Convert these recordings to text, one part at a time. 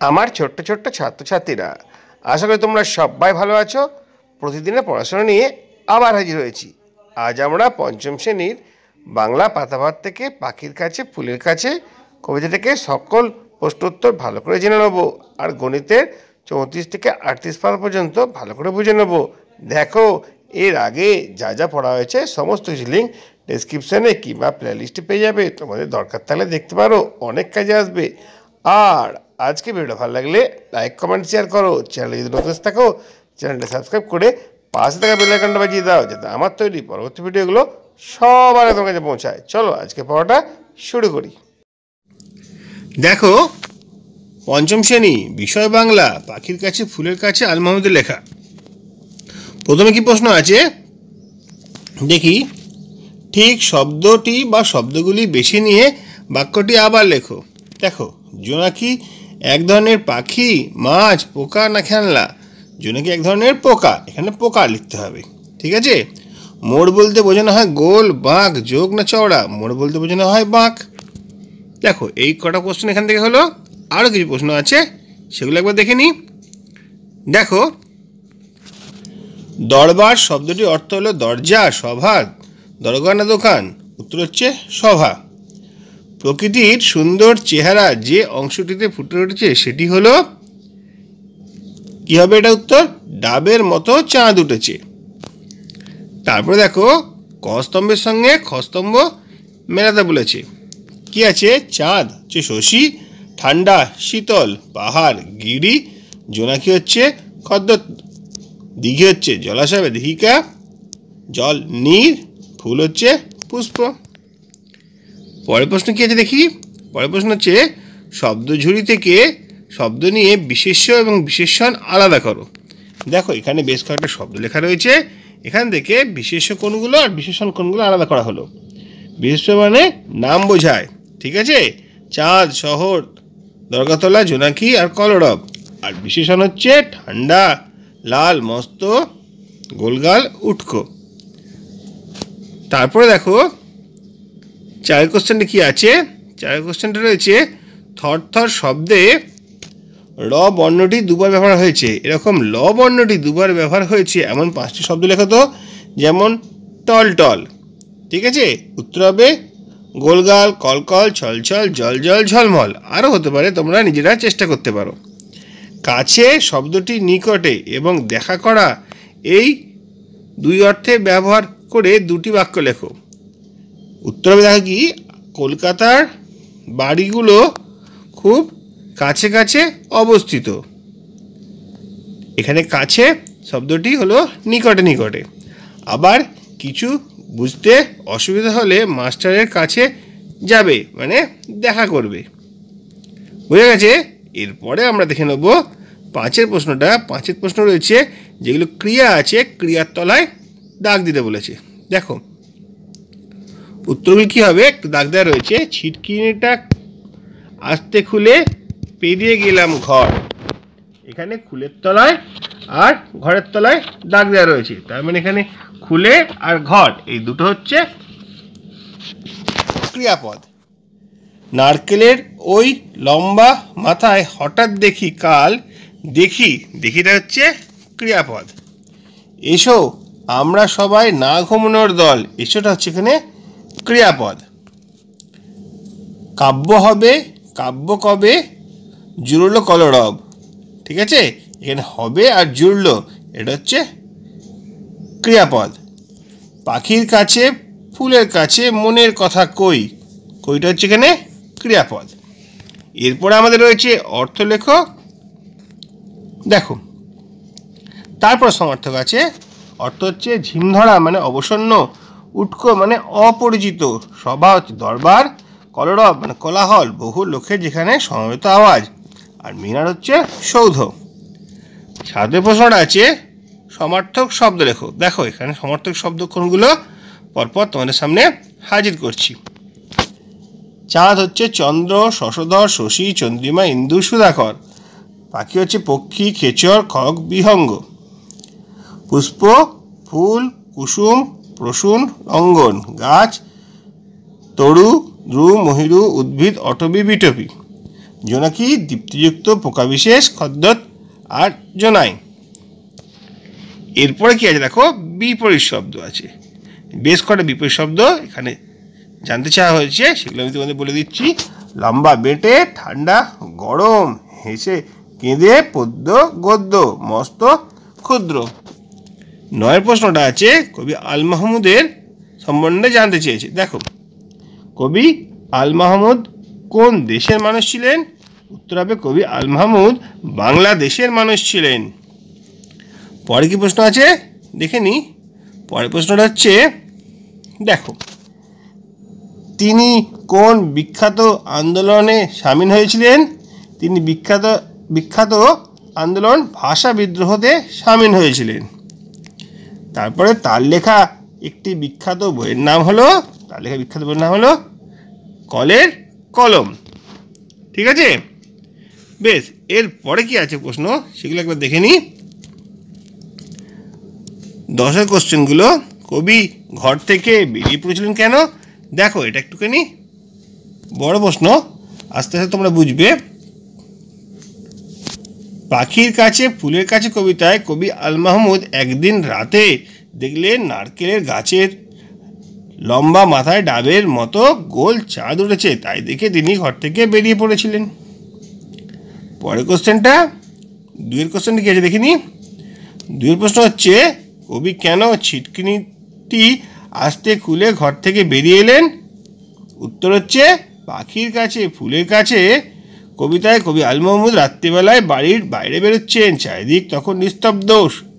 আমার ছোট্ট ছোট্ট ছাত্রছাত্রীরা, আশা করি তোমরা সবাই ভালো আছো। প্রতিদিনের পড়াশোনা নিয়ে আবার হাজির হয়েছি। আজ আমরা পঞ্চম শ্রেণীর বাংলা পাতাভাত থেকে পাখির কাছে ফুলের কাছে কবিতা থেকে সকল প্রশ্নোত্তর ভালো করে জেনে নেব, আর গণিতের 34 থেকে 38 পাতা পর্যন্ত ভালো করে বুঝে নেব। দেখো, এর আগে যা যা পড়া হয়েছে সমস্ত কিছু লিঙ্ক ডেসক্রিপশানে কিংবা প্লেলিস্টে পেয়ে যাবে। তোমাদের দরকার থাকলে দেখতে পারো, অনেক কাজে আসবে। আর আজকে ভিডিওটা ভালো লাগলে লাইক কমেন্ট শেয়ার করো। চ্যানেলে যদি নতুন থাকো চ্যানেলটা সাবস্ক্রাইব করে পাশে থাকা বেল আইকনটা বাজিয়ে দাও, যাতে আমার তৈরি পরবর্তী ভিডিওগুলো সবার আগে তোমার কাছে পৌঁছায়। চলো আজকে পড়াটা শুরু করি। দেখো, পঞ্চম শ্রেণী, বিষয় বাংলা, পাখির কাছে ফুলের কাছে আল মাহমুদের লেখা। প্রথমে কি প্রশ্ন আছে দেখি। ঠিক শব্দটি বা শব্দগুলি বেছে নিয়ে বাক্যটি আবার লেখো। দেখো, জোনাকি এক ধরনের পাখি, মাছ, পোকা না খেলনা? জোনাকি এক ধরনের পোকা, এখানে পোকা লিখতে হবে। ঠিক আছে। মোড় বলতে বোঝানো হয় গোল, বাঁক, যোগ না চওড়া? মোড় বলতে বোঝানো হয় বাঁক। দেখো, এই কটা কোশ্চেন এখান থেকে হলো। আরও কিছু প্রশ্ন আছে, সেগুলো একবার দেখে নিই। দেখো, দরবার শব্দটির অর্থ হলো দরজা, সভা, দরগা না দোকান? উত্তর হচ্ছে সভা। প্রকৃতির সুন্দর চেহারা যে অংশটিতে ফুটে উঠেছে সেটি হলো, কি হবে এটা উত্তর? ডাবের মতো চাঁদ উঠেছে। তারপরে দেখো, ক স্তম্ভের সঙ্গে খ স্তম্ভ মেলাতে বলেছে। কি আছে? চাঁদ হচ্ছে শশী, ঠান্ডা শীতল, পাহাড় গিরি, জোনাকি হচ্ছে খদ্দর, দিঘি হচ্ছে জলাশয় বা দিঘিকা, জল নীর, ফুল হচ্ছে পুষ্প। পরের প্রশ্ন কি আছে দেখি। পরের প্রশ্ন হচ্ছে, শব্দঝুড়ি থেকে শব্দ নিয়ে বিশেষ্য এবং বিশেষণ আলাদা করো। দেখো, এখানে বেশ কয়েকটা শব্দ লেখা রয়েছে, এখান থেকে বিশেষ্য কোনগুলো আর বিশেষণ কোনগুলো আলাদা করা হলো। বিশেষ্য মানে নাম বোঝায়, ঠিক আছে? চাঁদ, শহর, দরগাতলা, জোনাকি আর কলরব। আর বিশেষণ হচ্ছে ঠান্ডা, লাল, মস্ত, গোলগাল, উটকো। তারপরে দেখো, চারের কোশ্চেনটা কি আছে। চারের কোশ্চেনটা রয়েছে, থর থর শব্দে র বর্ণটি দুবার ব্যবহার হয়েছে। এরকম ল বর্ণটি দুবার ব্যবহার হয়েছে এমন 5টি শব্দ লেখো তো। যেমন টল টল, ঠিক আছে? উত্তর হবে গোলগাল, কলকল, ছলছল, জল জল, ঝলমল। আরও হতে পারে, তোমরা নিজেরা চেষ্টা করতে পারো। কাছে শব্দটি নিকটে এবং দেখা করা, এই দুই অর্থে ব্যবহার করে দুটি বাক্য লেখো। উত্তর হবে, দেখো কি, কলকাতার বাড়িগুলো খুব কাছে কাছে অবস্থিত। এখানে কাছে শব্দটি হলো নিকটে নিকটে। আবার কিছু বুঝতে অসুবিধা হলে মাস্টারের কাছে যাবে, মানে দেখা করবে। বুঝে গেছে? এরপরে আমরা দেখে নেব 5এর প্রশ্নটা। 5এর প্রশ্ন রয়েছে যেগুলো ক্রিয়া আছে, ক্রিয়ার তলায় দাগ দিতে বলেছে। দেখো, উত্তরগুলি কী হবে? একটু দাগ দেওয়া রয়েছে। ছিটকিনিটা আস্তে খুলে পেরিয়ে গেলাম ঘর। এখানে খুলের তলায় আর ঘরের তলায় দাগ দেওয়া রয়েছে, তার মানে এখানে খুলে আর ঘর এই দুটো হচ্ছে ক্রিয়াপদ। নারকেলের ওই লম্বা মাথায় হঠাৎ দেখি কাল, দেখি, দেখিটা হচ্ছে ক্রিয়াপদ। এসো আমরা সবাই না ঘুমানোর দল, এসোটা হচ্ছে এখানে ক্রিয়াপদ। কাব্য হবে, কাব্য কবে, জুড়লো কলরব, ঠিক আছে? এখানে হবে আর জুড়লো, এটা হচ্ছে ক্রিয়াপদ। পাখির কাছে ফুলের কাছে মনের কথা কই, কইটা হচ্ছে এখানে ক্রিয়াপদ। এরপরে আমাদের রয়েছে অর্থ লেখো। দেখো, তারপর সমার্থক আছে। অর্থ হচ্ছে ঝিমধরা মানে অবসন্ন, উটকো মানে অপরিচিত, সভা হচ্ছে দরবার, কলরব মানে কোলাহল, বহু লোকের যেখানে সমবেত আওয়াজ, আর মিনার হচ্ছে সৌধ। সাতের প্রশ্নটা আছে সমার্থক শব্দ লেখো। দেখো, এখানে সমার্থক শব্দ কোনগুলো পরপর তোমাদের সামনে হাজির করছি। চাঁদ হচ্ছে চন্দ্র, শশধর, শশী, চন্দ্রিমা, ইন্দু, সুধাকর। পাখি হচ্ছে পক্ষী, খেচর, খগ, বিহঙ্গ। পুষ্প ফুল, কুসুম, প্রসূন, রঙ্গন। গাছ তরু, ধ্রু, মহিরু, উদ্ভিদ, অটবি, বিটবি। জোনাকি, দীপ্তিযুক্ত, পোকা বিশেষ, খদ্দর আর জোনাই। এরপরে কি আছে দেখো, বিপরীত শব্দ আছে, বেশ কটা বিপরীত শব্দ এখানে জানতে চাওয়া হয়েছে, সেগুলো আমি তোমাদের বলে দিচ্ছি। লম্বা বেটে, ঠান্ডা গরম, হেসে কেঁদে, পদ্য গদ্য, মস্ত ক্ষুদ্র। 9 প্রশ্নটা আছে কবি আল মাহমুদের সম্বন্ধে জানতে চেয়েছে। দেখো, কবি আল মাহমুদ কোন দেশের মানুষ ছিলেন? উত্তর হবে কবি আল মাহমুদ বাংলাদেশের মানুষ ছিলেন। পরে কি প্রশ্ন আছে দেখে নি। পরের প্রশ্নটা হচ্ছে, দেখো, তিনি কোন বিখ্যাত আন্দোলনে সামিল হয়েছিলেন? তিনি বিখ্যাত আন্দোলন ভাষা বিদ্রোহতে সামিল হয়েছিলেন। তারপরে তার লেখা একটি বিখ্যাত বইয়ের নাম হলো, কলের কলম। ঠিক আছে, বেশ। এর পরে কি আছে প্রশ্ন, সেগুলো একবার দেখে নিই। 10 কোশ্চেনগুলো, কবি ঘর থেকে বেরিয়ে পড়েছিলেন কেন? দেখো, এটা একটুখানি বড় প্রশ্ন, আস্তে আস্তে তোমরা বুঝবে। পাখির কাছে ফুলের কাছে কবিতায় কবি আল মাহমুদ একদিন রাতে দেখলেন নারকেলের গাছের লম্বা মাথায় ডাবের মতো গোল চাঁদ উঠেছে, তাই দেখে তিনি ঘর থেকে বেরিয়ে পড়েছিলেন। পরের কোশ্চেনটা, 2 কোশ্চেনটা কি আছে দেখিনি। 2 প্রশ্ন হচ্ছে, কবি কেন ছিটকিনিটি আস্তে খুলে ঘর থেকে বেরিয়ে এলেন? উত্তর হচ্ছে, পাখির কাছে ফুলের কাছে কবিতায় কবি আল মাহমুদ রাত্রিবেলায় বাড়ির বাইরে বেরোচ্ছেন, চারিদিক তখন নিস্তব্ধ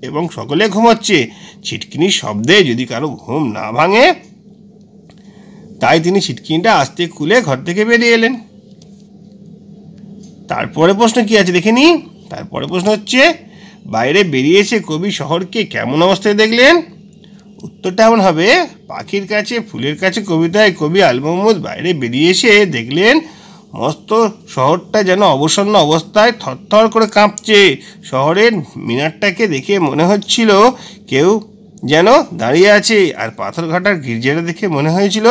এবং সকলে ঘুমাচ্ছে, ছিটকিনির শব্দে যদি কারো ঘুম না ভাঙে, তাই তিনি ছিটকিনিটা আস্তে খুলে ঘর থেকে বেরিয়ে এলেন। তারপরে প্রশ্ন কি আছে দেখে নি। তারপরে প্রশ্ন হচ্ছে, বাইরে বেরিয়ে এসে কবি শহরকে কেমন অবস্থায় দেখলেন? উত্তরটা এমন হবে, পাখির কাছে ফুলের কাছে কবিতায় কবি আল মাহমুদ বাইরে বেরিয়ে এসে দেখলেন মস্ত শহরটা যেন অবসন্ন অবস্থায় থরথর করে কাঁপছে। শহরের মিনারটাকে দেখে মনে হচ্ছিল কেউ যেন দাঁড়িয়ে আছে, আর পাথরঘাটার গির্জাটা দেখে মনে হয়েছিল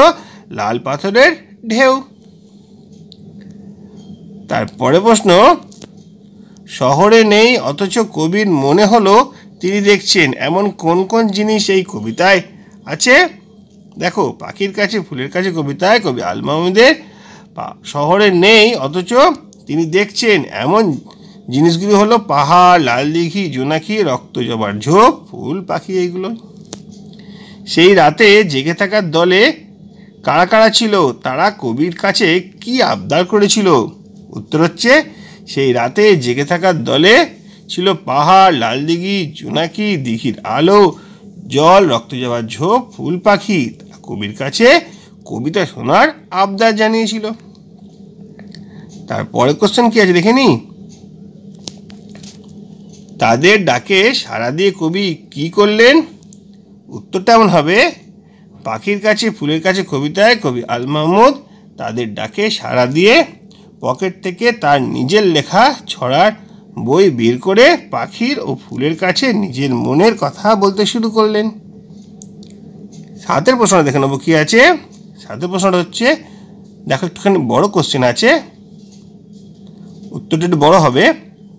লাল পাথরের ঢেউ। তারপরে প্রশ্ন, শহরে নেই অথচ কবির মনে হলো তিনি দেখছেন, এমন কোন কোন জিনিস এই কবিতায় আছে? দেখো, পাখির কাছে ফুলের কাছে কবিতায় কবি আল মাহমুদের শহরে নেই অথচ তিনি দেখছেন এমন জিনিসগুলি হলো পাহাড়, লাল দিঘি, জোনাকি, রক্ত জবার ঝোপ, ফুল, পাখি, এইগুলো। সেই রাতে জেগে থাকার দলে কারা কারা ছিল? তারা কবির কাছে কি আবদার করেছিল? উত্তর হচ্ছে, সেই রাতে জেগে থাকার দলে ছিল পাহাড়, লাল দিঘি, জোনাকি, দিঘির আলো, জল, রক্ত যাওয়ার ঝোপ, ফুল, পাখি। কবির কাছে কবিতা শোনার আবদার জানিয়েছিল। তারপরে কোশ্চেন কি আছে দেখে নি। তাদের ডাকে সাড়া দিয়ে কবি কি করলেন? উত্তরটা এমন হবে, পাখির কাছে ফুলের কাছে কবিতায় কবি আল মাহমুদ তাদের ডাকে সাড়া দিয়ে পকেট থেকে তার নিজের লেখা ছড়ার বই বের করে পাখির ও ফুলের কাছে নিজের মনের কথা বলতে শুরু করলেন। 7 প্রশ্নটা দেখে নেবো কি আছে। 7 প্রশ্নটা হচ্ছে, দেখো একটুখানি বড় কোশ্চেন আছে, উত্তরটা একটু বড় হবে,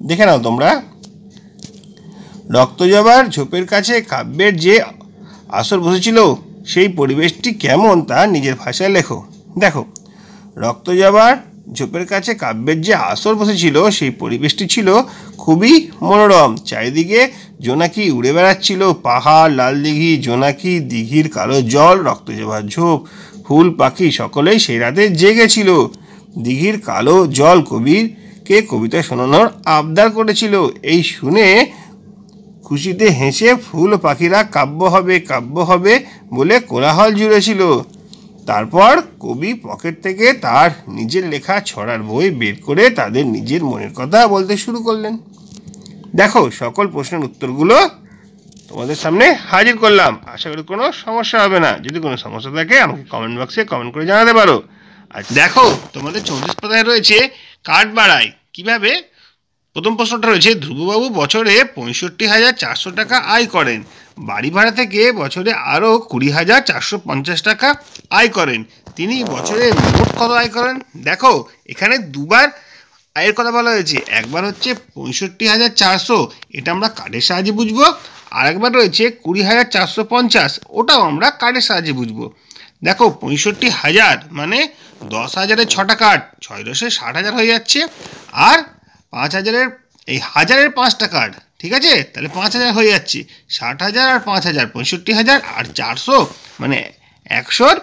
দেখে নাও তোমরা। রক্তজবার ঝোপের কাছে কাব্যের যে আসর বসেছিল সেই পরিবেশটি কেমন তা নিজের ভাষায় লেখো। দেখো, রক্তজবার ঝোপের কাছে কাব্যের যে আসর বসেছিল সেই পরিবেশটি ছিল খুবই মনোরম। চারিদিকে জোনাকি উড়ে বেড়াচ্ছিল, পাহাড়, লাল দিঘি, জোনাকি, দিঘির কালো জল, রক্তজবার ঝোপ, ফুল, পাখি সকলেই সেই রাতে জেগেছিল। দিঘির কালো জল কবিরকে কবিতা শোনানোর আবদার করেছিল। এই শুনে খুশিতে হেসে ফুল ও পাখিরা কাব্য হবে বলে কোলাহল জুড়েছিল। তারপর কবি পকেট থেকে তার নিজের লেখা ছড়ার বই বের করে তাদের নিজের মনের কথা বলতে শুরু করলেন। দেখো, সকল প্রশ্নের উত্তরগুলো তোমাদের সামনে হাজির করলাম। আশা করি কোনো সমস্যা হবে না। যদি কোনো সমস্যা থাকে আমাকে কমেন্ট বক্সে কমেন্ট করে জানাতে পারো। আর দেখো, তোমাদের 34 পাতায় রয়েছে কাঠ বাড়াই কিভাবে। প্রথম প্রশ্নটা রয়েছে, ধ্রুববাবু বছরে 65,400 টাকা আয় করেন। বাড়ি ভাড়া থেকে বছরে আরও 20,450 টাকা আয় করেন। তিনি বছরে মোট কত আয় করেন? দেখো, এখানে দুবার আয়ের কথা বলা হয়েছে। একবার হচ্ছে 65,400, এটা আমরা কার্ডের সাহায্যে বুঝবো। আর একবার রয়েছে 20,450, ওটাও আমরা কার্ডের সাহায্যে বুঝবো। দেখো 65,000 মানে 10,000-এর 6টা কার্ড, 6 × 10 60,000 হয়ে যাচ্ছে। আর 5,000-এর এই 1,000-এর 5টা কার্ড, ঠিক আছে, তাহলে 5,000 হয়ে যাচ্ছে। 60,000 আর 5,000 65,000, আর 400 মানে 100-র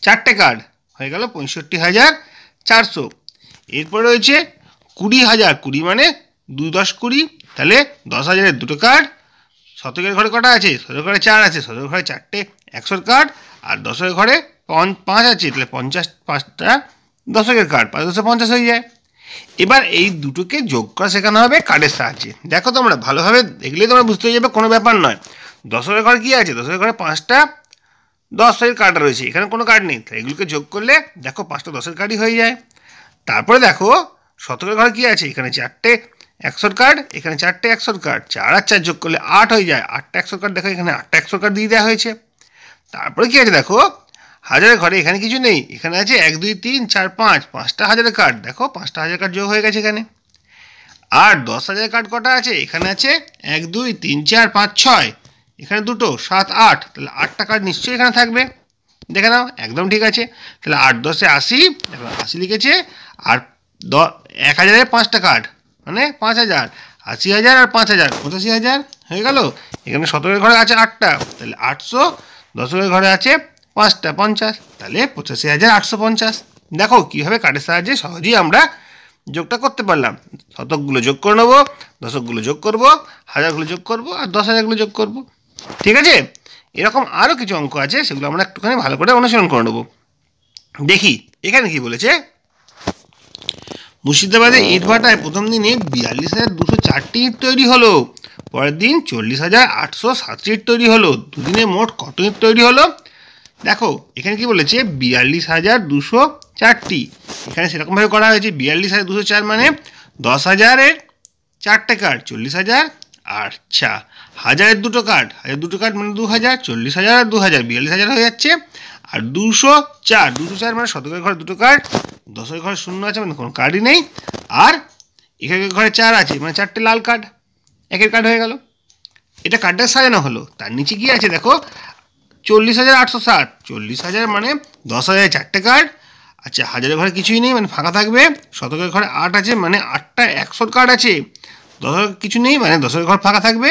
4টে কার্ড হয়ে গেল 65,400। এরপর রয়েছে 20,000, 20 মানে 2 10 20, তাহলে 10,000-এর 2টো কার্ড। শতকের ঘরে কটা আছে? শতকের ঘরে 4 আছে, শতকের ঘরে 4টে 100-র কার্ড। আর দশকের ঘরে 5 আছে, তাহলে 5টা দশকের কার্ড, 5 × 10 = 50 হয়ে যায়। এবার এই দুটোকে যোগ করা শেখানো হবে কার্ডের সাহায্যে। দেখো তোমরা ভালোভাবে দেখলেই তোমরা বুঝতে যাবে, কোনো ব্যাপার নয়। দশকের ঘরে কী আছে? দশকের ঘরে 5টা 10-এর কার্ড রয়েছে, এখানে কোনো কার্ড নেই, তাই এগুলোকে যোগ করলে দেখো 5টা 10-এর কার্ডই হয়ে যায়। তারপরে দেখো শতকের ঘরে কী আছে? এখানে 4টে 100-র কার্ড, এখানে 4টে 100-র কার্ড, 4 আর 4 যোগ করলে 8 হয়ে যায়। 8টা 100-র কার্ড, দেখো এখানে 8টা 100-র কার্ড দিয়ে দেওয়া হয়েছে। তারপরে কী আছে দেখো, হাজারের ঘরে এখানে কিছু নেই, এখানে আছে 1 2 3 4 5, 5টা হাজারের কার্ড, দেখো 5টা হাজার কার্ড যোগ হয়ে গেছে এখানে। আর 10,000-এর কার্ড কটা আছে? এখানে আছে 1 2 3 4 5 6, এখানে 2টো 7 8, তাহলে 8টা কার্ড নিশ্চয়ই এখানে থাকবে। দেখে নাও, একদম ঠিক আছে। তাহলে 8 10 80, দেখো 80 লিখেছে। আর 1,000-এর 5টা কার্ড মানে 5,000, 80,000 আর 5,000 85,000 হয়ে গেল। এখানে শতকের ঘরে আছে 8টা, তাহলে 800, দশকের ঘরে আছে 5টা 50, তাহলে 85,850। দেখো কীভাবে কার্ডের সাহায্যে সহজেই আমরা যোগটা করতে পারলাম। শতকগুলো যোগ করে নেবো, দশকগুলো যোগ করব, হাজারগুলো যোগ করব, আর 10,000-গুলো যোগ করব, ঠিক আছে। এরকম আরও কিছু অঙ্ক আছে, সেগুলো আমরা একটুখানি ভালো করে অনুসরণ করে নেবো। দেখি এখানে কি বলেছে। মুর্শিদাবাদে ইটভাটায় প্রথম দিনে 42,204টি ইট তৈরি হলো, পরের দিন 40,807টি ইট তৈরি হলো, দুদিনে মোট কত ইট তৈরি হলো? দেখো এখানে কি বলেছে, 42,204টি, এখানে সেরকমভাবে করা হয়েছে। 42,204 মানে 10,000-এর 4টে কার্ড 40,000, আচ্ছা, হাজারের 2টো কার্ড, হাজার 2টো কার্ড মানে 2,000, 40,000 আর 2,000 42,000 হয়ে যাচ্ছে। আর 204 মানে শতকের ঘরে 2টো কার্ড, দশকের ঘরে 0 আছে মানে কোনো কার্ডই নেই। আর একের ঘরে 4 আছে মানে 4টে লাল কার্ড, একের কার্ড হয়ে গেল। এটা কার্ডটা সাজানো হলো। তার নিচে কি আছে দেখো, 40,807, 40,000 মানে 10,000-এর 4টে কার্ড। আচ্ছা, হাজারের ঘরে কিছুই নেই মানে ফাঁকা থাকবে। শতকের ঘরে 8 আছে মানে 8টা 100-র কার্ড আছে। দশকের কিছু নেই মানে দশকের ঘর ফাঁকা থাকবে।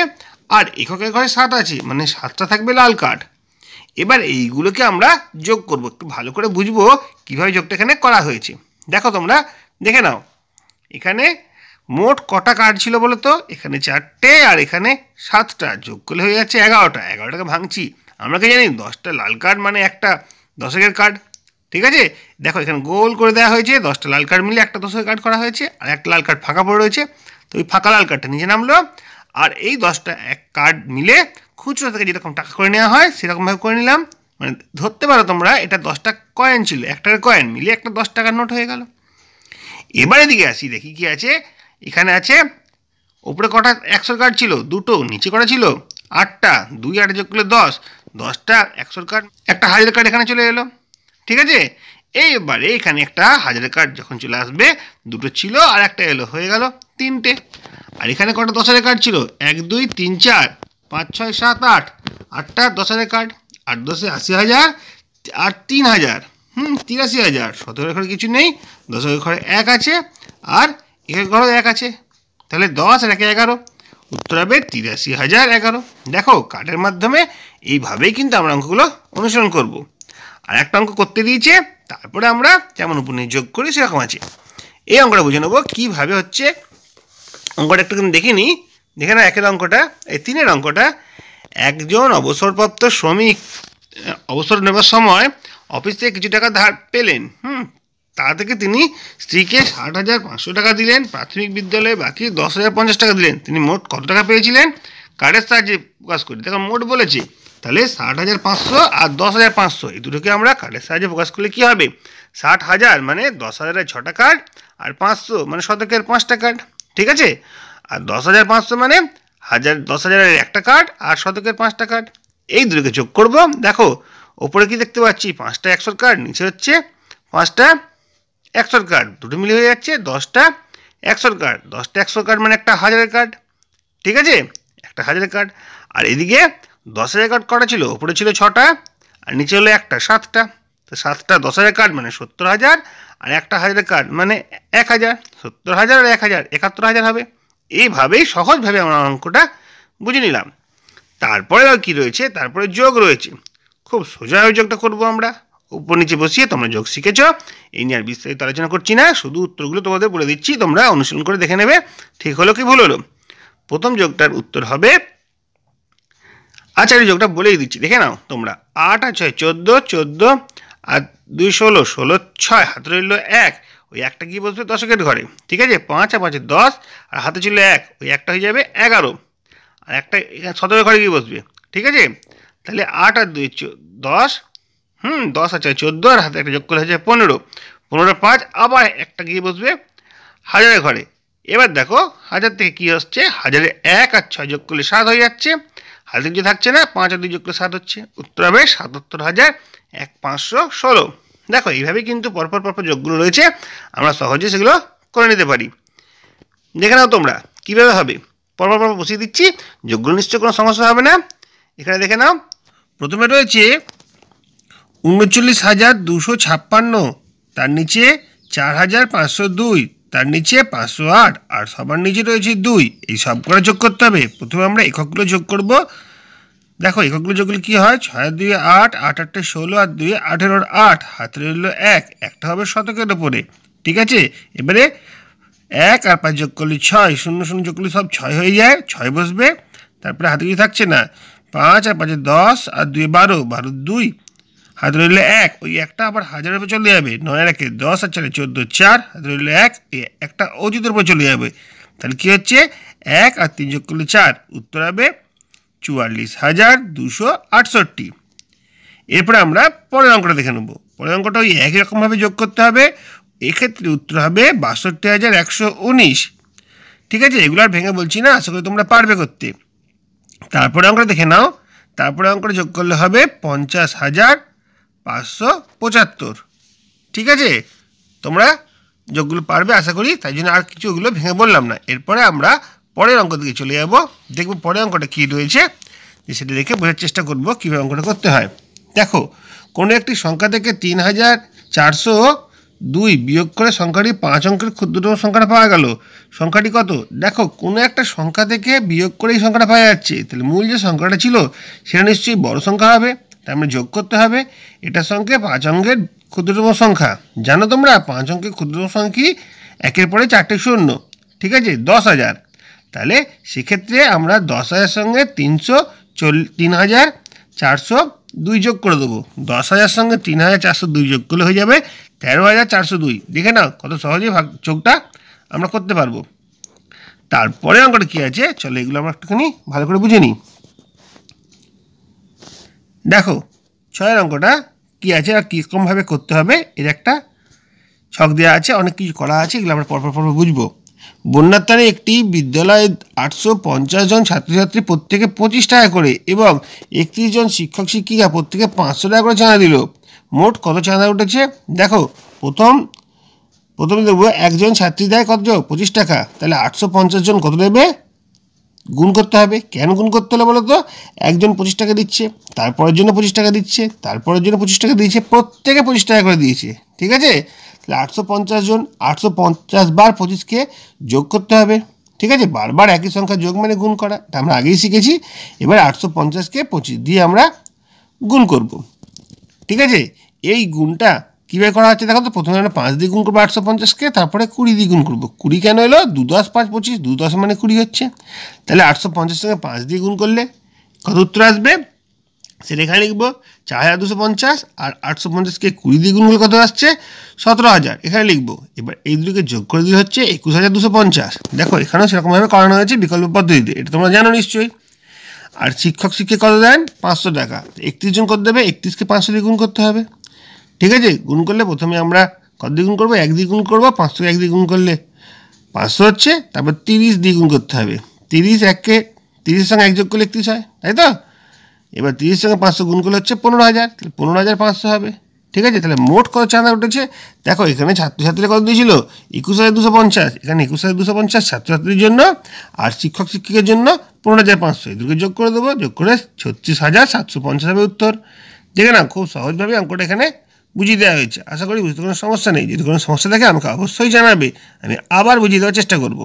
আর এককের ঘরে 7 আছে মানে 7টা থাকবে লাল কার্ড। এবার এইগুলোকে আমরা যোগ করব, একটু ভালো করে বুঝবো কীভাবে যোগটা এখানে করা হয়েছে। দেখো তোমরা দেখে নাও, এখানে মোট কটা কার্ড ছিল বলো তো? এখানে 4টে আর এখানে 7টা, যোগ করলে হয়ে যাচ্ছে 11টা। 11টাকে ভাঙছি, আমরা কি জানি 10টা লাল কার্ড মানে একটা দশকের কার্ড, ঠিক আছে। দেখো এখানে গোল করে দেওয়া হয়েছে, 10টা লাল কার্ড মিলে একটা দশকের কার্ড করা হয়েছে, আর একটা লাল কার্ড ফাঁকা পড়ে রয়েছে, তো ওই ফাঁকা লাল কার্ডটা নিচে নামলো। আর এই 10টা এক কার্ড মিলে খুচরো থেকে যেরকম টাকা করে নেওয়া হয় সেরকমভাবে করে নিলাম। মানে ধরতে পারো তোমরা এটা 10টা কয়েন ছিল, একটার কয়েন মিলে একটা 10 টাকার নোট হয়ে গেল। এবার এদিকে আসি, দেখি কি আছে। এখানে আছে ওপরে কটা 100-র কার্ড ছিল? 2টো, নিচে কটা ছিল? 8টা, 2 8 যোগ করলে 10, 10টা 100-র কার্ড, একটা হাজারের কার্ড এখানে চলে এলো, ঠিক আছে। এইবারে এখানে একটা হাজারের কার্ড যখন চলে আসবে, 2টো ছিল আর একটা এলো, হয়ে গেল 3টে। আর এখানে কটা 10-এর কার্ড ছিল? 1 2 3 4 5 6 7 8, 8টা 10-এর কার্ড। 8 10 80,000 আর 3,000, 83,000। শতকের ঘরে কিছু নেই, দশকের ঘরে 1 আছে, আর একের ঘরেও 1 আছে, তাহলে 10 আর 1 11, উত্তর হবে 83,011। দেখো কার্ডের মাধ্যমে এইভাবেই কিন্তু আমরা অঙ্কগুলো অনুসরণ করব। আর একটা অঙ্ক করতে দিয়েছে, তারপরে আমরা যেমন উপর নিয়ে যোগ করি সেরকম আছে। এই অঙ্কটা বুঝে নেবো কীভাবে হচ্ছে। অঙ্কটা একটু দেখে নিই, দেখে না একের অঙ্কটা, এই 3-এর অঙ্কটা। একজন অবসরপ্রাপ্ত শ্রমিক অবসর নেবার সময় অফিস থেকে কিছু টাকা ধার পেলেন, তা থেকে তিনি স্ত্রীকে 60,500 টাকা দিলেন, প্রাথমিক বিদ্যালয়ে বাকি 10,050 টাকা দিলেন। তিনি মোট কত টাকা পেয়েছিলেন? কার্ডের সাহায্যে প্রকাশ করি। দেখো মোট বলেছে, তাহলে 60,500 আর 10,500 এই দুটোকে আমরা কার্ডের সাহায্যে প্রকাশ করলে কী হবে? 60,000 মানে 10,000-এর 6টা কার্ড, আর 500 মানে শতকের 5টা কার্ড, ঠিক আছে। আর 10,500 মানে 10,000-এর একটা কার্ড আর শতকের 5টা কার্ড। এই দুটোকে যোগ করবো। দেখো ওপরে কি দেখতে পাচ্ছি? 5টা 100-র কার্ড, নিচে হচ্ছে 5টা 100 কার্ড, দুটো মিলে হয়ে যাচ্ছে 10টা 100 কার্ড। 10টা 100 কার্ড মানে একটা 1000 কার্ড, ঠিক আছে, একটা 1000 কার্ড। আর এদিকে 10,000 কার্ড কটা ছিল, ওপরে ছিল 6টা আর নিচে হলো একটা 7টা। তো 7টা 10,000 কার্ড মানে 70,000, আর একটা 1000 কার্ড মানে 1000। 70,000 আর 1000 71,000 হবে। এইভাবেই সহজভাবে আমরা অঙ্কটা বুঝে নিলাম। তারপরে আর কি রয়েছে, তারপরে যোগ রয়েছে। খুব সোজা যোগটা করবো আমরা, উপর নিচে বসিয়ে। তোমরা যোগ শিখেছ, এই নিয়ে আর বিস্তারিত আলোচনা করছি না, শুধু উত্তরগুলো তোমাদের বলে দিচ্ছি, তোমরা অনুশীলন করে দেখে নেবে ঠিক হলো কি ভুল হলো। প্রথম যোগটার উত্তর হবে, আচ্ছা এই যোগটা বলেই দিচ্ছি, দেখে নাও তোমরা। 8 আর 6 14, 14 আর 2 16, 16 6, হাতে রইল 1, ওই একটা কি বসবে দশকের ঘরে, ঠিক আছে। 5 আর 5 10, আর হাতে ছিল 1, ওই একটা হয়ে যাবে 11, আর একটা 17 ঘরে কি বসবে, ঠিক আছে। তাহলে 8 আর 2 10, 10 আর 4 14, আর হাতে একটা যোগ করে হয়ে যাবে 15, 15 5, আবার একটা গিয়ে বসবে হাজারের ঘরে। এবার দেখো হাজার থেকে কি হচ্ছে, হাজারে 1 আর 6 যোগ করলে 7 হয়ে যাচ্ছে, হাতে কিছু থাকছে না, 5 আর 2 যোগ করলে 7 হচ্ছে, উত্তর হবে 77,516। দেখো এইভাবেই কিন্তু পরপর পরপর যোগগুলো রয়েছে, আমরা সহজে সেগুলো করে নিতে পারি। দেখে নাও তোমরা কীভাবে হবে, পরপর পরপর বসিয়ে দিচ্ছি, যোগগুলো নিশ্চয় কোনো সমস্যা হবে না। এখানে দেখে নাও, প্রথমে রয়েছে 39,256, তার নিচে 4,502, তার নিচে 508, আর সবার নিচে রয়েছে 2। এই সবগুলো যোগ করতে হবে। প্রথমে আমরা এককগুলো যোগ করব। দেখো এককগুলো যোগ করলে কী হয়, 6 আর 2 8, 8 8 16, আর 2 18 8, হাতে রইল 1, একটা হবে শতকের ওপরে, ঠিক আছে। এবারে 1 আর 5 যোগ করলে 6, 0 0 যোগ করলে সব 6 হয়ে যায়, 6 বসবে। তারপরে হাতে কিছু থাকছে না, 5 আর 5 10, আর 2 12, 12 2, হাতে রইল 1, ওই একটা আবার হাজারের উপর চলে যাবে। 9 আর 1 10, আর 4 14 4, হাতে রইল 1, একটা অযুতের উপর চলে যাবে। তাহলে কি হচ্ছে, 1 আর 3 যোগ করলে 4, উত্তর হবে 44,268। এরপরে আমরা পরের অঙ্কটা দেখে নেব। পরের অঙ্কটা ওই একই রকমভাবে যোগ করতে হবে। এক্ষেত্রে উত্তর হবে 62,119, ঠিক আছে। এগুলো আর ভেঙে বলছি না, আশা করি তোমরা পারবে করতে। তারপরে অঙ্কটা দেখে নাও। তারপরে অঙ্কটা যোগ করলে হবে 50,575, ঠিক আছে। তোমরা যোগগুলো পারবে আশা করি, তাই জন্য আর কিছু ওগুলো ভেঙে বললাম না। এরপরে আমরা পরের অঙ্ক দিকে চলে যাব, দেখব পরের অঙ্কটা কী রয়েছে, সেটা দেখে বোঝার চেষ্টা করব কীভাবে অঙ্কটা করতে হয়। দেখো কোনো একটি সংখ্যা থেকে 3,402 বিয়োগ করে সংখ্যাটি 5 অঙ্কের ক্ষুদ্রতম সংখ্যাটা পাওয়া গেল। সংখ্যাটি কত? দেখো কোনো একটা সংখ্যা থেকে বিয়োগ করে এই সংখ্যাটা পাওয়া যাচ্ছে, তাহলে মূল যে সংখ্যাটা ছিল সেটা নিশ্চয়ই বড় সংখ্যা হবে, তাই আমরা যোগ করতে হবে এটার সঙ্গে 5 অঙ্কের ক্ষুদ্রতম সংখ্যা। জানো তোমরা 5 অঙ্কের ক্ষুদ্রতম সংখ্যা একের পরে 4টে শূন্য, ঠিক আছে, 10,000। তাহলে সেক্ষেত্রে আমরা 10,000 সঙ্গে 3,402 যোগ করে দেবো। 10,000 সঙ্গে 3,402 যোগ করলে হয়ে যাবে 13,402। দেখে নাও কত সহজেই যোগটা আমরা করতে পারবো। তারপরে অঙ্কটা কী আছে, চলো এগুলো আমরা একটুখানি ভালো করে বুঝে নিই। দেখো 6 অঙ্কটা কী আছে আর কীরকমভাবে করতে হবে, এর একটা ছক দেওয়া আছে, অনেক কিছু করা আছে, এগুলো আমরা পরপর বুঝবো। বন্যার তারে একটি বিদ্যালয়ে 850 জন ছাত্রছাত্রী প্রত্যেকে 25 টাকা করে এবং 31 জন শিক্ষক শিক্ষিকা প্রত্যেকে 500 টাকা করে চাঁদা দিল। মোট কত চাঁদা উঠেছে? দেখো প্রথমে দেখবো একজন ছাত্রী দেয় কত, 25 টাকা, তাহলে 850 জন কত দেবে, গুণ করতে হবে। কেন গুণ করতে হলে বলো তো, একজন 25 টাকা দিচ্ছে, তারপরের জন্য 25 টাকা দিচ্ছে, তারপরের জন্য 25 টাকা দিয়েছে, প্রত্যেকে 25 টাকা করে দিয়েছে, ঠিক আছে। তাহলে 850 জন, 850 বার 25কে যোগ করতে হবে, ঠিক আছে। বারবার একই সংখ্যা যোগ মানে গুণ করা, এটা আমরা আগেই শিখেছি। এবার 850কে 25 দিয়ে আমরা গুণ করব, ঠিক আছে। এই গুণটা কীভাবে করা হচ্ছে দেখো তো, প্রথমে আমরা 5 দিয়ে গুণ করবো 850কে, তারপরে 20 দিয়ে গুণ করবো। 20 কেন এলো, 2 10 5 25, 2 10 মানে 20 হচ্ছে। তাহলে 850 সঙ্গে 5 দিয়ে গুণ করলে কত উত্তর আসবে, সেটা এখানে লিখবো 4,250, আর 850কে 20 দিয়ে গুণ করলে কত আসছে, 17,000, এখানে লিখবো। এবার এই দুটোকে যোগ করে দিলে হচ্ছে 21,250। দেখো এখানেও সেরকমভাবে করানো হয়েছে বিকল্প পদ্ধতিতে, এটা তোমরা জানো নিশ্চয়ই। আর শিক্ষক শিক্ষিকা কত দেন, 500 টাকা। 31 জন কত দেবে, 31কে 500 দিয়ে গুণ করতে হবে, ঠিক আছে। গুণ করলে প্রথমে আমরা কত দিয়ে গুণ করবো, 1 দিয়ে গুণ করবো, 500কে 1 দিয়ে গুণ করলে 500 হচ্ছে, তারপর 30 দিয়ে গুণ করতে হবে। 30 সঙ্গে 1 যোগ করলে 31 হয়, তাই তো। এবার 30 সঙ্গে 500 গুণ করলে হচ্ছে 15,000, তাহলে 15,500 হবে, ঠিক আছে, তাহলে মোট কত চাঁদা উঠেছে দেখো, এখানে ছাত্রছাত্রীরা কত দিয়েছিল 21,250, এখানে 21,250 ছাত্রছাত্রীর জন্য, আর শিক্ষক শিক্ষিকের জন্য 15,500, এদেরকে যোগ করে দেবো, যোগ করে 36,750 হবে উত্তর। দেখে না খুব সহজভাবে অঙ্কটা এখানে বুঝিয়ে দেওয়া হয়েছে। আশা করি বুঝতে কোনো সমস্যা নেই। যদি কোনো সমস্যা থাকে আমাকে অবশ্যই জানাবে, আমি আবার বুঝিয়ে দেওয়ার চেষ্টা করব।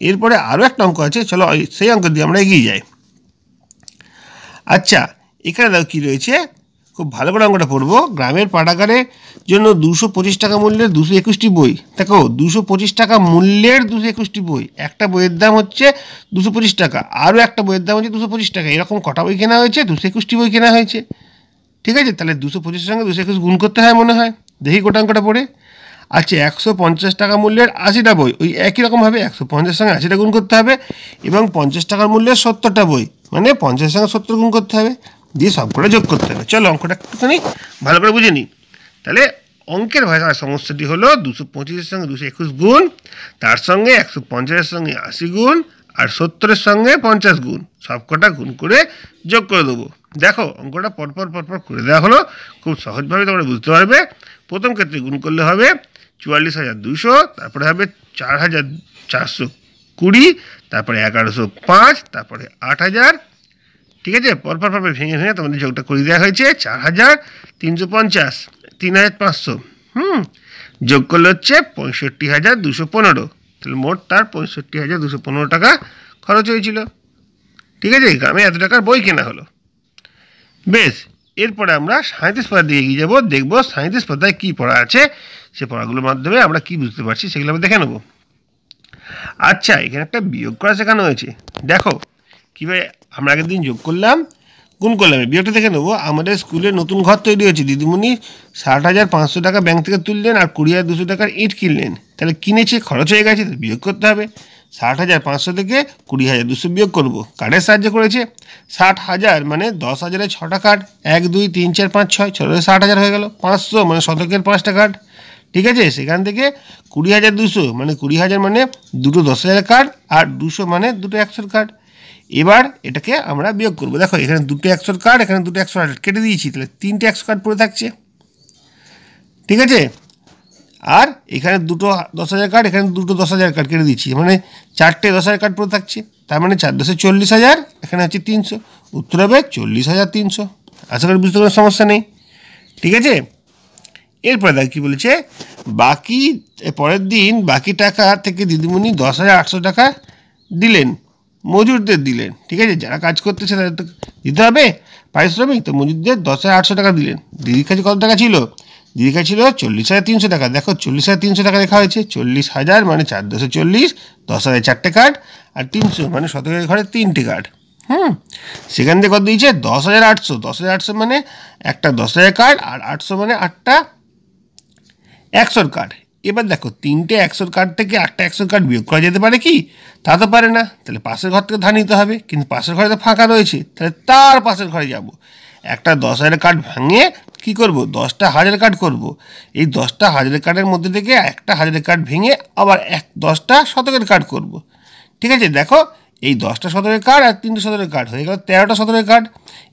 এরপরে আরও একটা অঙ্ক আছে, চলো সেই অঙ্ক দিয়ে আমরা এগিয়ে যাই। আচ্ছা, এখানে দেখো কী রয়েছে, খুব ভালো করে অঙ্কটা পড়বো। গ্রামের পাঠাগারের জন্য 225 টাকা মূল্যের 221টি বই। দেখো 225 টাকা মূল্যের 221টি বই, একটা বইয়ের দাম হচ্ছে 225 টাকা, আরও একটা বইয়ের দাম হচ্ছে 225 টাকা, এরকম কটা বই কেনা হয়েছে? 221টি বই কেনা হয়েছে। ঠিক আছে, তাহলে 225 সঙ্গে 221 গুণ করতে হয় মনে হয়, দেখি গোটা অঙ্কটা পড়ে। আচ্ছা, 150 টাকা মূল্যের 80টা বই, ওই একই রকমভাবে 150 সঙ্গে 80টা গুণ করতে হবে, এবং 50 টাকার মূল্যের 70টা বই, মানে 50 সঙ্গে 70 গুণ করতে হবে, দিয়ে সবকটা যোগ করতে হবে। চলো অঙ্কটা একটুখানি ভালো করে বুঝে নিই। তাহলে অঙ্কের ভাষার সমস্যাটি হলো 225-এর সঙ্গে 221 গুণ, তার সঙ্গে 150-এর সঙ্গে 80 গুণ, আর 70-এর সঙ্গে 50 গুণ, সবকটা গুণ করে যোগ করে দেবো। দেখো অঙ্কটা পরপর করে দেওয়া হলো, খুব সহজভাবে তোমরা বুঝতে পারবে। প্রথম ক্ষেত্রে গুণ করলে হবে 44,200, তারপরে হবে 4,420, তারপরে 1,105, তারপরে 8,000। ঠিক আছে, পরপর ভেঙে তোমাদের যোগটা করে দেওয়া হয়েছে। 4,350, 3,500, যোগ করলে হচ্ছে 65,215, তাহলে মোট তার 65,215 টাকা খরচ হয়েছিল। ঠিক আছে, গ্রামে এত টাকার বই কেনা হলো। বেশ, এরপরে আমরা 37 পাতা দিয়ে এগিয়ে যাবো, দেখবো 37 পাতায় কী পড়া আছে, সে পড়াগুলোর মাধ্যমে আমরা কি বুঝতে পারছি সেগুলো আমরা দেখে নেব। আচ্ছা, এখানে একটা বিয়োগ করা শেখানো হয়েছে। দেখো কীভাবে আমরা আগের দিন যোগ করলাম, গুণ করলাম, বিয়োগটা দেখে নেবো। আমাদের স্কুলে নতুন ঘর তৈরি হয়েছে, দিদিমণি 60,500 টাকা ব্যাংক থেকে তুললেন আর 20,200 টাকার ইট কিনলেন। তাহলে কিনেছে, খরচ হয়ে গেছে, বিয়োগ করতে হবে। 60,500 থেকে 20,200 বিয়োগ করবো, কার্ডের সাহায্যে করেছে। 60,000 মানে 10,000-এ 6টা কার্ড, 1 2 3 4 5 6, 60,000 হয়ে গেল। 500 মানে শতকের 5টা কার্ড। ঠিক আছে, সেখান থেকে 20,200 মানে 20,000 মানে দুটো 10,000 কার্ড, আর 200 মানে দুটো 100 কার্ড। এবার এটাকে আমরা বিয়োগ করবো। দেখো এখানে দুটো 100 কার্ড, এখানে দুটো 100 কার্ড কেটে দিয়েছি, তাহলে 3টে 100 কার্ড পড়ে থাকছে। ঠিক আছে, আর এখানে দুটো 10,000 কার্ড, এখানে দুটো 10,000 কার্ড কেটে দিচ্ছি, মানে 4টে 10,000 কার্ড পড়ে থাকছে। তার মানে 4 10 40,000, এখানে হচ্ছে 300, উত্তর হবে 40,300। আশা করি বুঝতে কোনো সমস্যা নেই। ঠিক আছে, এরপরে দেখ কী বলেছে, বাকি পরের দিন বাকি টাকা থেকে দিদিমণি 10,800 টাকা দিলেন, মজুরদের দিলেন। ঠিক আছে, যারা কাজ করতেছে তাদের তো দিতে হবে পারিশ্রমিক, তো মজুরদের 10,800 টাকা দিলেন। দিদির কাছে কত টাকা ছিল? দিদির কাছে ছিল 40,300 টাকা। দেখো 40,300 টাকা লেখা হয়েছে, 40,000 মানে 4 10 40, 10,000 4টে কার্ড, আর 300 মানে শতকের ঘরে 3টে কার্ড। সেখান থেকে কত দিয়েছে? 10,800। 10,800 মানে একটা 10,000 কার্ড, আর 800 মানে 8টা 100 কার্ড। এবার দেখো 3টে 100 কার্ড থেকে 8টা 100 কার্ড বিয়োগ করা যেতে পারে কি? তা তো পারে না, তাহলে পাশের ঘর থেকে ধার নিতে হবে, কিন্তু পাশের ঘরে তো ফাঁকা রয়েছে, তাহলে তার পাশের ঘরে যাব। একটা 10,000 কার্ড ভাঙিয়ে কী করব? 10টা 1000 কার্ড করব। এই 10টা 1000 কার্ডের মধ্যে থেকে একটা 1000 কার্ড ভেঙে আবার 10টা শতকের কার্ড করব। ঠিক আছে, দেখো এই 10টা শতকের কার্ড আর 3টে শতকের কার্ড হয়ে গেল 13টা শতকের কার্ড।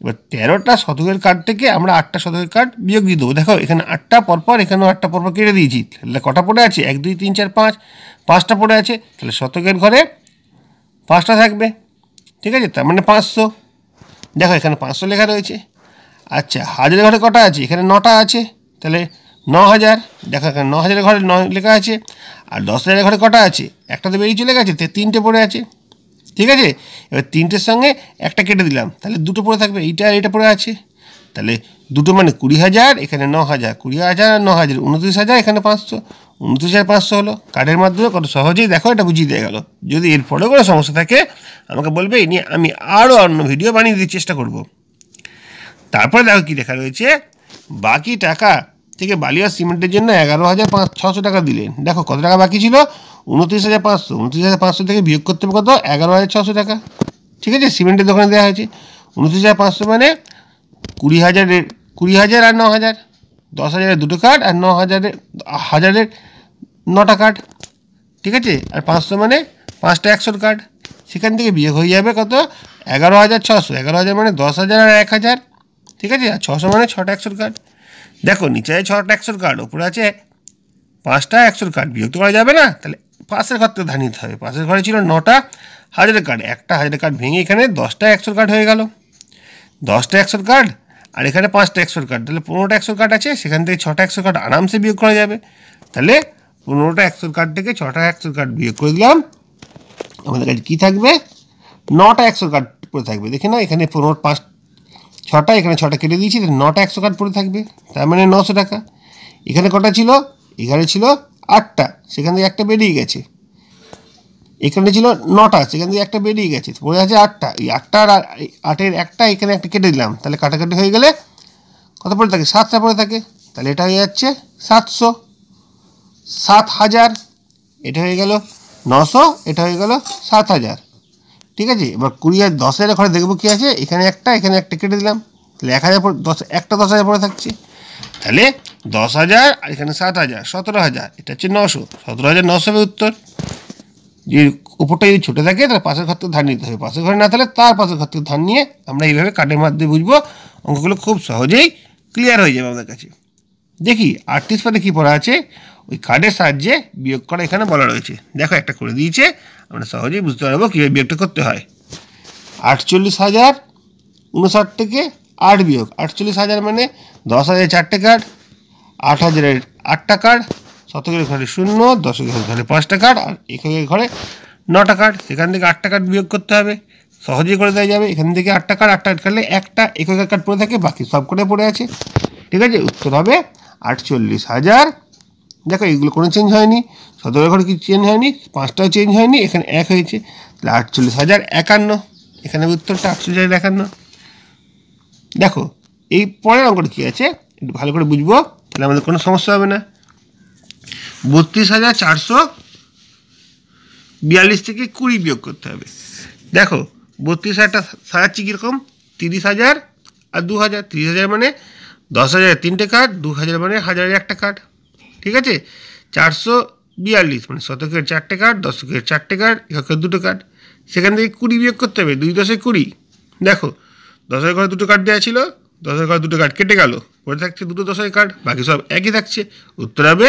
এবার 13টা শতকের কার্ড থেকে আমরা 8টা শতকের কার্ড বিয়োগ দিয়ে দেবো। দেখো এখানে 8টা পরপর, এখানেও 8টা পরপর কেটে দিয়েছি, তাহলে কটা পড়ে আছে? 1 2 3 4 5, 5টা পড়ে আছে, তাহলে শতকের ঘরে 5টা থাকবে। ঠিক আছে, তার মানে 500। দেখো এখানে 500 লেখা রয়েছে। আচ্ছা, হাজারের ঘরে কটা আছে? এখানে 9টা আছে, তাহলে 9,000। দেখো এখানে 9,000 ঘরে 9 লেখা আছে, আর 10,000 ঘরে কটা আছে? একটা তো বেরিয়ে চলে গেছে, 3টে পড়ে আছে। ঠিক আছে, এবার 3টের সঙ্গে একটা কেটে দিলাম, তাহলে দুটো পড়ে থাকবে, এইটা আর এটা পড়ে আছে, তাহলে দুটো মানে 20,000, এখানে 9,000, 20,000 আর 9,000, 29,000, এখানে 500, 29,500 হলো। কার্ডের মাধ্যমে কত সহজেই দেখো এটা বুঝিয়ে দিয়ে গেল। যদি এরপরেও কোনো সমস্যা থাকে আমাকে বলবে, এই নিয়ে আমি আরও অন্য ভিডিও বানিয়ে দিতে চেষ্টা করব। তারপরে দেখো কী লেখা রয়েছে, বাকি টাকা থেকে বালি আর সিমেন্টের জন্য 11,600 টাকা দিলেন। দেখো কত টাকা বাকি ছিল? 29,500। 29,500 থেকে বিয়োগ করতে হবে কত? 11,600 টাকা। ঠিক আছে, সিমেন্টের দোকানে দেওয়া হয়েছে। 29,500 মানে 20,000 আর 9,000, 10,000-এর দুটো কার্ড, আর 9,000-এর 9টা কার্ড। ঠিক আছে, আর 500 মানে 5টা 100 কার্ড। সেখান থেকে বিয়োগ হয়ে যাবে কত? 11,600। 11,000 মানে 10,000 আর 1,000। ঠিক আছে, আর 600 মানে 6টা 100 কার্ড। দেখো নিচে আছে 6টা 100 কার্ড, ওপরে আছে 5টা 100 কার্ড, বিয়োগ তো করা যাবে না, তাহলে পাশের ঘর থেকে ধার নিতে হবে। পাশের ঘরে ছিল 9টা 1000 কার্ড, একটা 1000 কার্ড ভেঙে এখানে 10টা 100 কার্ড হয়ে গেল। 10টা 100 কার্ড আর এখানে 5টা 100 কার্ড, তাহলে 15টা 100 কার্ড আছে, সেখান থেকে 6টা 100 কার্ড আরামসে বিয়োগ করা যাবে। তাহলে 15টা 100 কার্ড থেকে 6টা 100 কার্ড বিয়োগ করে দিলাম, আমাদের কাছে কী থাকবে? 9টা 100 কার্ড পড়ে থাকবে। দেখে না এখানে 6টা, এখানে 6টা কেটে দিয়েছি, 9টা 100 কার্ড পড়ে থাকবে, তার মানে 900 টাকা। এখানে কটা ছিল? এখানে ছিল 8টা, সেখান থেকে একটা বেরিয়ে গেছে। এখানে ছিল 9টা, সেখান থেকে একটা বেরিয়ে গেছে, পড়ে আছে 8টা। এই 8টা আর 8-এর একটা এখানে একটা কেটে দিলাম, তাহলে কাটাকাটি হয়ে গেলে কত পড়ে থাকে? 7টা পড়ে থাকে। তাহলে এটা হয়ে যাচ্ছে 700, 7000, এটা হয়ে গেল 900, এটা হয়ে গেল 7000। ঠিক আছে, এবার 20 আর 10,000 ঘরে দেখবো কী আছে। এখানে একটা কেটে দিলাম, তাহলে 1000 একটা 10,000 পড়ে থাকছে। তাহলে 10,000 আর এখানে 7,000, 17,000, এটা হচ্ছে 900, 17,900 হবে উত্তর। যে উপরটা যদি ছুটে থাকে তাহলে পাশের ঘর থেকে ধার নিতে হবে, পাশের ঘরে না তাহলে তার পাশের ঘর থেকে ধার নিয়ে আমরা এইভাবে কার্ডের মাধ্যমে বুঝবো। অঙ্কগুলো খুব সহজেই ক্লিয়ার হয়ে যাবে আমাদের কাছে। দেখি 38 পাতে কী পড়া আছে, ওই কার্ডের সাহায্যে বিয়োগ করা এখানে বলা রয়েছে। দেখো একটা করে দিয়েছে, আমরা সহজেই বুঝতে পারবো কীভাবে বিয়োগটা করতে হয়। 48,059 থেকে 8 বিয়োগ। 48,000 মানে 10,000 4টে কার্ড, 8,000 8টা কার্ড, 17,000 ঘরে 0, 10,000 ঘরে 5টা কার্ড, আর 1,000 ঘরে 9টা কার্ড। সেখান থেকে 8টা কার্ড বিয়োগ করতে হবে, সহজেই করে দেওয়া যাবে। এখান থেকে 8টা কার্ড কাটলে একটা 1,000 কার্ড পড়ে থাকে, বাকি সব করে পড়ে আছে। ঠিক আছে, উত্তর হবে 48,000। দেখো এইগুলো কোনো চেঞ্জ হয়নি, 17 ঘরে কিছু চেঞ্জ হয়নি, 5টাও চেঞ্জ হয়নি, এখানে 1 হয়েছে, তাহলে 48,051। এখানে উত্তরটা 48,051। দেখো এই পরের অঙ্কটা কী আছে একটু ভালো করে বুঝবো, তাহলে আমাদের কোনো সমস্যা হবে না। 32,442 থেকে 20 বিয়োগ করতে হবে। দেখো 32,000টা সাজাচ্ছি কীরকম, 30,000 আর 2,000। 30,000 মানে 10,000 3টে কার্ড, 2,000 মানে 1,000 একটা কার্ড। ঠিক আছে, 442 মানে 100 4টে কার্ড, 10 4টে কার্ড, 1 2টো কার্ড। সেখান থেকে 20 বিয়োগ করতে হবে, 2 10 20। দেখো 10,000 ঘরে 2টো কার্ড দেওয়া ছিল, 10,000 ঘরে 2টো কার্ড কেটে গেল, পরে থাকছে 2টো 10,000 কার্ড, বাকি সব একই থাকছে। উত্তর হবে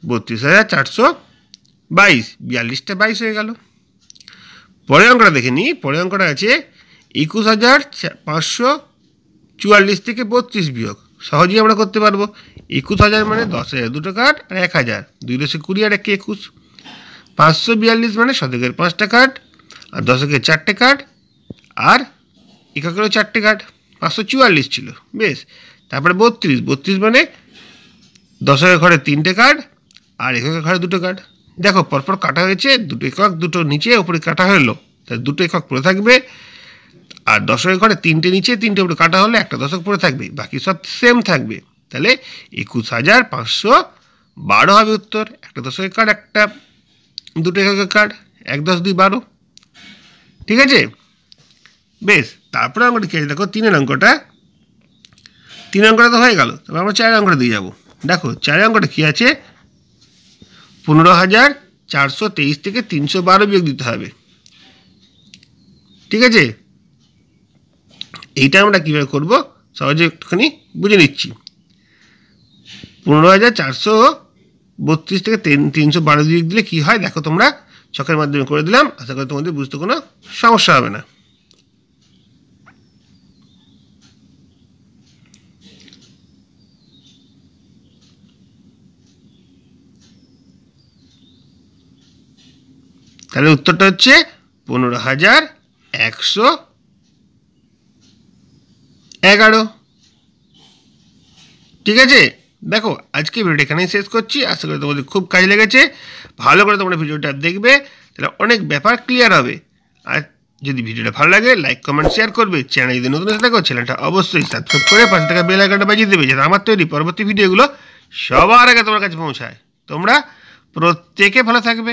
32,422। 42টা 22 হয়ে গেল। পরের অঙ্কটা দেখে নিই। পরের অঙ্কটা আছে 21,544 থেকে 32 বিয়োগ। সহজেই আমরা করতে পারবো। 21,000 মানে 10,000 2টো কার্ড আর 1,000, 2 10 20 আর 1 21। 542 মানে 100 5টা কার্ড আর 10 4টে কার্ড আর 1 4টে কার্ড, 544 ছিল। বেশ, তারপরে 32 মানে 10 ঘরে 3টে কার্ড আর 1 ঘরে 2টো কার্ড। দেখো পরপর কাটা হয়েছে, 2টো একক, 2টো নিচে ওপরে কাটা হলো, তাহলে 2টো একক পড়ে থাকবে। আর 10 ঘরে 3টে নিচে 3টে উপরে কাটা হলে একটা 10 পড়ে থাকবে, বাকি সব সেম থাকবে। তাহলে 21,512 হবে উত্তর। একটা 10 কার্ড, একটা 2টো একক কার্ড, 1 10 2 12। ঠিক আছে, বেশ। তারপরে অঙ্কটা কী আছে দেখো, 3 অঙ্কটা তো হয়ে গেল। তবে আমরা 4 অঙ্কটা দিয়ে যাবো। দেখো 4 অঙ্কটা কী আছে, 15,423 থেকে 312 বিয়োগ দিতে হবে। ঠিক আছে, এইটা আমরা কীভাবে করবো সহজে একটুখানি বুঝে নিচ্ছি। 15,432 থেকে 312 বিয়োগ দিলে কী হয় দেখো তোমরা, ছকের মাধ্যমে করে দিলাম, আশা করি তোমাদের বুঝতে কোনো সমস্যা হবে না। তাহলে উত্তরটা হচ্ছে 15,111। ঠিক আছে, দেখো আজকে ভিডিওটা এখানেই শেষ করছি। আশা করি তোমাদের খুব কাজে লেগেছে। ভালো করে তোমরা ভিডিওটা দেখবে, তাহলে অনেক ব্যাপার ক্লিয়ার হবে। আর যদি ভিডিওটা ভালো লাগে লাইক কমেন্ট শেয়ার করবে। চ্যানেল যদি নতুন এসে থাকো চ্যানেলটা অবশ্যই সাবস্ক্রাইব করে পাশে থাকা বেল আইকনটা বাজিয়ে দেবে, যাতে আমার তৈরি পরবর্তী ভিডিওগুলো সবার আগে তোমার কাছে পৌঁছায়। তোমরা প্রত্যেকে ভালো থাকবে।